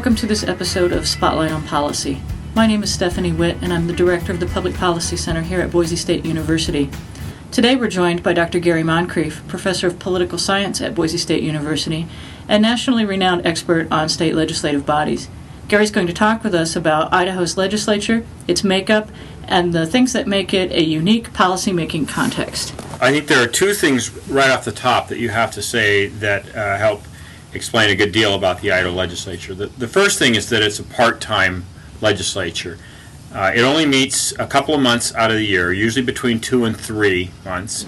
Welcome to this episode of Spotlight on Policy. My name is Stephanie Witt, and I'm the Director of the Public Policy Center here at Boise State University. Today we're joined by Dr. Gary Moncrief, Professor of Political Science at Boise State University, and nationally renowned expert on state legislative bodies. Gary's going to talk with us about Idaho's legislature, its makeup, and the things that make it a unique policy-making context. I think there are two things right off the top that you have to say that help explain a good deal about the Idaho legislature. The first thing is that it's a part-time legislature. It only meets a couple of months out of the year, usually between 2 and 3 months,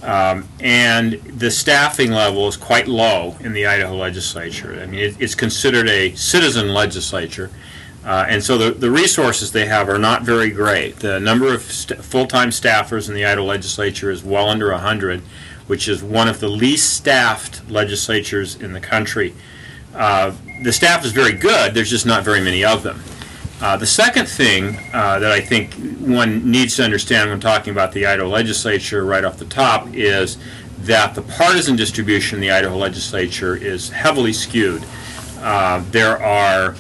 and the staffing level is quite low in the Idaho legislature. I mean, it's considered a citizen legislature, and so the resources they have are not very great. The number of full-time staffers in the Idaho legislature is well under 100, which is one of the least staffed legislatures in the country. The staff is very good, there's just not very many of them. The second thing that I think one needs to understand when talking about the Idaho legislature right off the top is that the partisan distribution in the Idaho legislature is heavily skewed. There are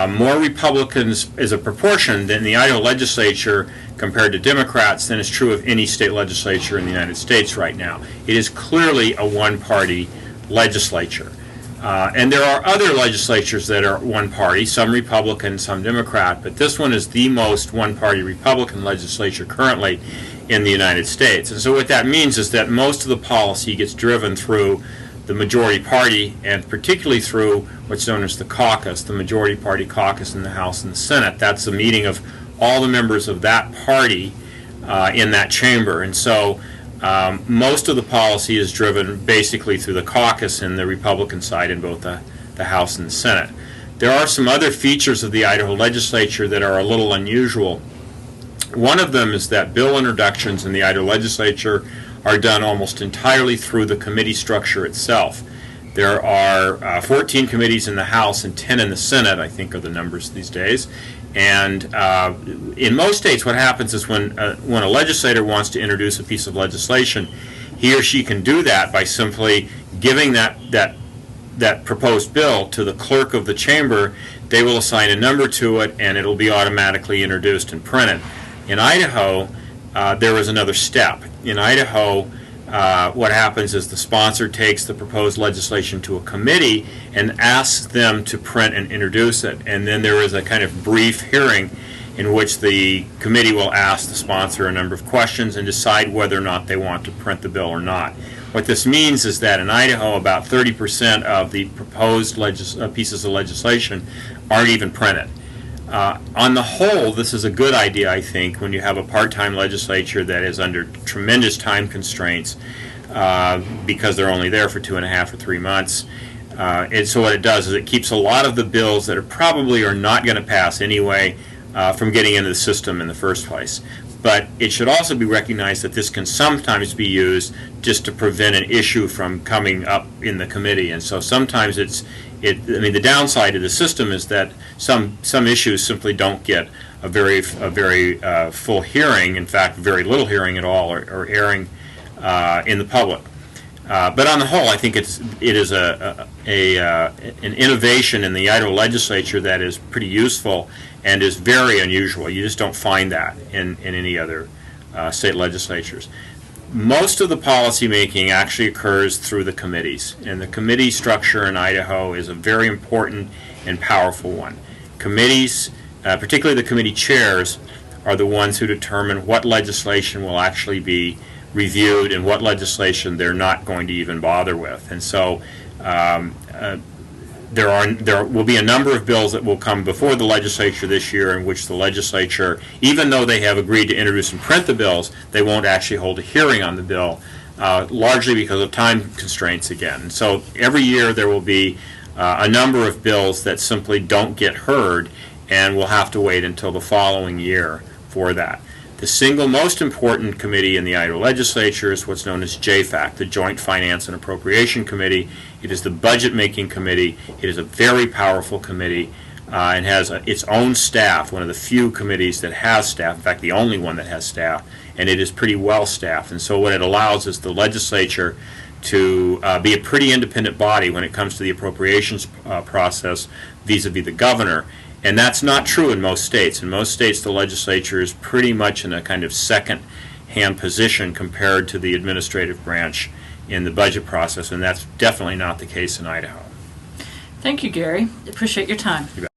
more Republicans as a proportion than the Idaho legislature compared to Democrats than is true of any state legislature in the United States right now. It is clearly a one-party legislature. And there are other legislatures that are one-party, some Republican, some Democrat, but this one is the most one-party Republican legislature currently in the United States. And so what that means is that most of the policy gets driven through the majority party, and particularly through what's known as the caucus, the majority party caucus in the House and the Senate. That's a meeting of all the members of that party in that chamber. And so most of the policy is driven basically through the caucus and the Republican side in both the House and the Senate. There are some other features of the Idaho legislature that are a little unusual. One of them is that bill introductions in the Idaho legislature are done almost entirely through the committee structure itself. There are 14 committees in the House and 10 in the Senate, I think are the numbers these days. And in most states what happens is when a legislator wants to introduce a piece of legislation, he or she can do that by simply giving that proposed bill to the clerk of the chamber. They will assign a number to it and it will be automatically introduced and printed. In Idaho, there is another step. In Idaho, what happens is the sponsor takes the proposed legislation to a committee and asks them to print and introduce it. And then there is a kind of brief hearing in which the committee will ask the sponsor a number of questions and decide whether or not they want to print the bill or not. What this means is that in Idaho, about 30% of the proposed pieces of legislation aren't even printed. On the whole, this is a good idea, I think, when you have a part-time legislature that is under tremendous time constraints because they're only there for 2.5 or 3 months. And so what it does is it keeps a lot of the bills that probably are not going to pass anyway from getting into the system in the first place. But it should also be recognized that this can sometimes be used just to prevent an issue from coming up in the committee. And so sometimes the downside of the system is that some issues simply don't get a very full hearing. In fact, very little hearing at all, or airing in the public. But on the whole, I think it is an innovation in the Idaho legislature that is pretty useful and is very unusual. You just don't find that in any other state legislatures. Most of the policy making actually occurs through the committees, and the committee structure in Idaho is a very important and powerful one. Committees, particularly the committee chairs, are the ones who determine what legislation will actually be reviewed and what legislation they're not going to even bother with. And so there will be a number of bills that will come before the legislature this year in which the legislature, even though they have agreed to introduce and print the bills, they won't actually hold a hearing on the bill, largely because of time constraints again. So every year there will be a number of bills that simply don't get heard, and we'll have to wait until the following year for that. The single most important committee in the Idaho legislature is what's known as JFAC, the Joint Finance and Appropriation Committee. It is the budget-making committee. It is a very powerful committee and has its own staff, one of the few committees that has staff, in fact, the only one that has staff, and it is pretty well staffed. And so what it allows is the legislature to be a pretty independent body when it comes to the appropriations process vis-a-vis the governor. And that's not true in most states. In most states, the legislature is pretty much in a kind of second-hand position compared to the administrative branch in the budget process, and that's definitely not the case in Idaho. Thank you, Gary. Appreciate your time. You bet.